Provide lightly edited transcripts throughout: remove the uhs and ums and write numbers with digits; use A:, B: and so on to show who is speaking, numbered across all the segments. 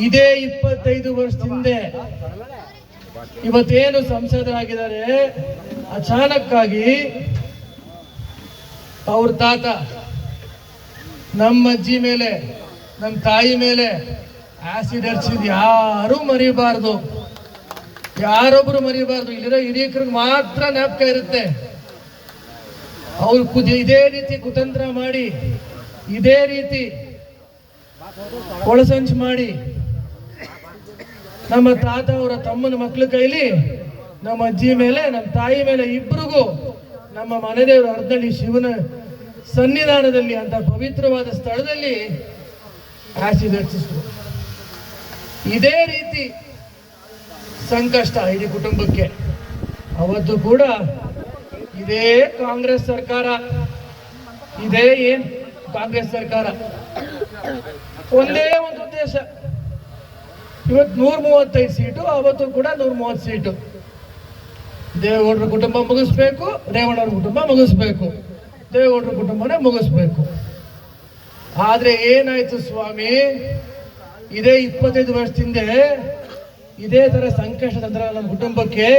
A: ಇದೇ 25 ವರ್ಷದಿಂದ ಇವತ್ತೇನು ಸಂಸದರಾಗಿದ್ದಾರೆ, ಅಚಾನಕ್ಕಾಗಿ ಅವ್ರ ತಾತ ನಮ್ಮ ಅಜ್ಜಿ ಮೇಲೆ, ನಮ್ಮ ತಾಯಿ ಮೇಲೆ ಆಸಿಡ್ ಹರಿಸಿದ್ ಯಾರು ಮರಿಬಾರ್ದು, ಯಾರೊಬ್ರು ಮರಿಬಾರ್ದು. ಇಲ್ಲಿರೋ ಹಿರಿಯಕರಿಗೆ ಮಾತ್ರ ಜ್ಞಾಪಕ ಇರುತ್ತೆ. ಅವ್ರು ಇದೇ ರೀತಿ ಕುತಂತ್ರ ಮಾಡಿ, ಇದೇ ರೀತಿ ಒಳಸಂಚು ಮಾಡಿ ನಮ್ಮ ತಾತ ಅವರ ತಮ್ಮನ ಮಕ್ಕಳ ಕೈಲಿ ನಮ್ಮ ಅಜ್ಜಿ ಮೇಲೆ, ನಮ್ಮ ತಾಯಿ ಮೇಲೆ ಇಬ್ಬರಿಗೂ ನಮ್ಮ ಮನೆದೇವರು ಅರ್ಧಳ್ಳಿ ಶಿವನ ಸನ್ನಿಧಾನದಲ್ಲಿ ಅಂತ ಪವಿತ್ರವಾದ ಸ್ಥಳದಲ್ಲಿ ಆಸಿಡ್ ಹಚ್ಚಿಸಿದ್ರು. ಇದೇ ರೀತಿ ಸಂಕಷ್ಟ ಇಡೀ ಕುಟುಂಬಕ್ಕೆ. ಅವತ್ತು ಕೂಡ ಇದೇ ಕಾಂಗ್ರೆಸ್ ಸರ್ಕಾರ, ಇದೇ ಕಾಂಗ್ರೆಸ್ ಸರ್ಕಾರ ಒಂದೇ ಒಂದು ಉದ್ದೇಶ, ಇವತ್ತು 135 ಸೀಟು, ಅವತ್ತು ಕೂಡ 130 ಸೀಟು. ದೇವೇಗೌಡರ ಕುಟುಂಬ ಮುಗಿಸ್ಬೇಕು, ರೇವಣ್ಣವ್ರ ಕುಟುಂಬ ಮುಗಿಸ್ಬೇಕು, ದೇವೇಗೌಡರ ಕುಟುಂಬನೇ ಮುಗಿಸ್ಬೇಕು. ಆದ್ರೆ ಏನಾಯ್ತು ಸ್ವಾಮಿ, ಇದೇ 25 ವರ್ಷದಿಂದ ಇದೇ ತರ ಸಂಕಷ್ಟ ತಂತ್ರ ನಮ್ಮ ಕುಟುಂಬಕ್ಕೆ.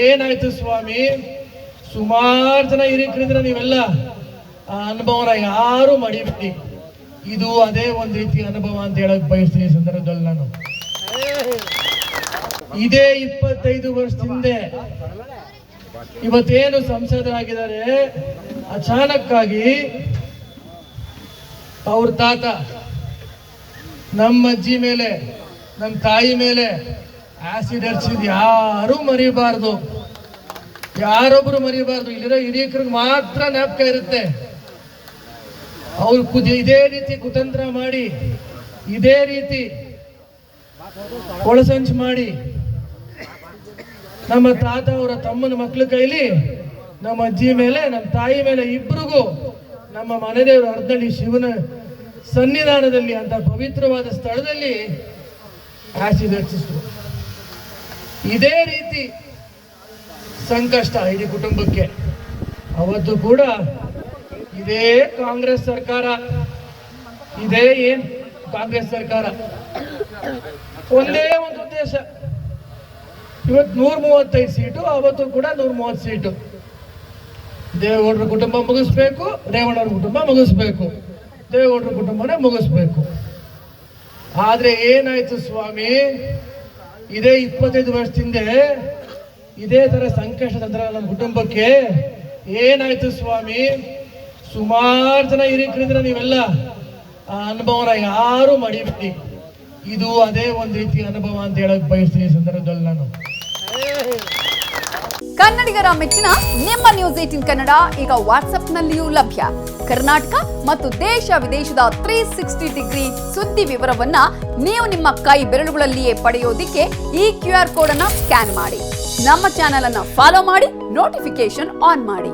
A: ಏನಾಯ್ತು ಸ್ವಾಮಿ, ಸುಮಾರು ಜನ ಹಿರಿಕರಿದ್ರ, ನೀವೆಲ್ಲ ಆ ಅನುಭವನ ಯಾರು ಮಡಿಬೇಡಿ. ಇದು ಅದೇ ಒಂದು ರೀತಿ ಅನುಭವ ಅಂತ ಹೇಳಕ್ ಬಯಸ್ತೀನಿ ಈ ಸಂದರ್ಭದಲ್ಲಿ. ನಾನು ಇದೇ 25 ವರ್ಷದಿಂದ ಇವತ್ತೇನು ಸಂಸದರಾಗಿದ್ದಾರೆ, ಅಚಾನಕ್ಕಾಗಿ ಅವ್ರ ತಾತ ನಮ್ಮ ಅಜ್ಜಿ ಮೇಲೆ, ನಮ್ಮ ತಾಯಿ ಮೇಲೆ ಆಸಿಡ್ ಹರಿಸಿದ್ ಯಾರು ಮರಿಬಾರ್ದು, ಯಾರೊಬ್ರು ಮರಿಬಾರ್ದು. ಇಲ್ಲಿರೋ ಹಿರಿಯಕರಿಗೆ ಮಾತ್ರ ಜ್ಞಾಪಕ ಇರುತ್ತೆ. ಅವ್ರು ಇದೇ ರೀತಿ ಕುತಂತ್ರ ಮಾಡಿ, ಇದೇ ರೀತಿ ಒಳಸಂಚು ಮಾಡಿ ನಮ್ಮ ತಾತ ಅವರ ತಮ್ಮನ ಮಕ್ಕಳ ಕೈಲಿ ನಮ್ಮ ಅಜ್ಜಿ ಮೇಲೆ, ನಮ್ಮ ತಾಯಿ ಮೇಲೆ ಇಬ್ಬರಿಗೂ ನಮ್ಮ ಮನೆದೇವರು ಅರ್ಧಳ್ಳಿ ಶಿವನ ಸನ್ನಿಧಾನದಲ್ಲಿ ಅಂತ ಪವಿತ್ರವಾದ ಸ್ಥಳದಲ್ಲಿ ಆಸಿಡ್ ಹಚ್ಚಿಸಿದ್ರು. ಇದೇ ರೀತಿ ಸಂಕಷ್ಟ ಇಡೀ ಕುಟುಂಬಕ್ಕೆ. ಅವತ್ತು ಕೂಡ ಇದೇ ಕಾಂಗ್ರೆಸ್ ಸರ್ಕಾರ, ಇದೇ ಕಾಂಗ್ರೆಸ್ ಸರ್ಕಾರ ಒಂದೇ ಒಂದು ಉದ್ದೇಶ, ಇವತ್ತು 135 ಸೀಟು, ಅವತ್ತು ಕೂಡ 130 ಸೀಟು. ದೇವೇಗೌಡರ ಕುಟುಂಬ ಮುಗಿಸ್ಬೇಕು, ರೇವಣ್ಣವ್ರ ಕುಟುಂಬ ಮುಗಿಸ್ಬೇಕು, ದೇವೇಗೌಡರ ಕುಟುಂಬನೇ ಮುಗಿಸ್ಬೇಕು. ಆದ್ರೆ ಏನಾಯ್ತು ಸ್ವಾಮಿ, ಇದೇ 25 ವರ್ಷದಿಂದ ಇದೇ ತರ ಸಂಕಷ್ಟ ತಂತ್ರ ನಮ್ಮ ಕುಟುಂಬಕ್ಕೆ. ಏನಾಯ್ತು ಸ್ವಾಮಿ, ಸುಮಾರು ಜನ ಹಿರಿಕರಿದ್ರ, ನೀವೆಲ್ಲ ಆ ಅನುಭವನ ಯಾರು ಮಡಿಬೇಡಿ. ಇದು ಅದೇ ಒಂದು ರೀತಿ ಅನುಭವ ಅಂತ ಹೇಳಕ್ ಬಯಸ್ತೀನಿ ಈ ಸಂದರ್ಭದಲ್ಲಿ. ನಾನು
B: ಕನ್ನಡಿಗರ ಮೆಚ್ಚಿನ ನಿಮ್ಮ ನ್ಯೂಸ್ 18 ಕನ್ನಡ ಈಗ ವಾಟ್ಸ್ಆಪ್ನಲ್ಲಿಯೂ ಲಭ್ಯ. ಕರ್ನಾಟಕ ಮತ್ತು ದೇಶ ವಿದೇಶದ 360 ಡಿಗ್ರಿ ಸುದ್ದಿ ವಿವರವನ್ನ ನೀವು ನಿಮ್ಮ ಕೈ ಬೆರಳುಗಳಲ್ಲಿಯೇ ಪಡೆಯೋದಿಕ್ಕೆ ಈ QR ಕೋಡ್ ಅನ್ನ ಸ್ಕ್ಯಾನ್ ಮಾಡಿ. ನಮ್ಮ ಚಾನೆಲ್ ಅನ್ನ ಫಾಲೋ ಮಾಡಿ, ನೋಟಿಫಿಕೇಶನ್ ಆನ್ ಮಾಡಿ.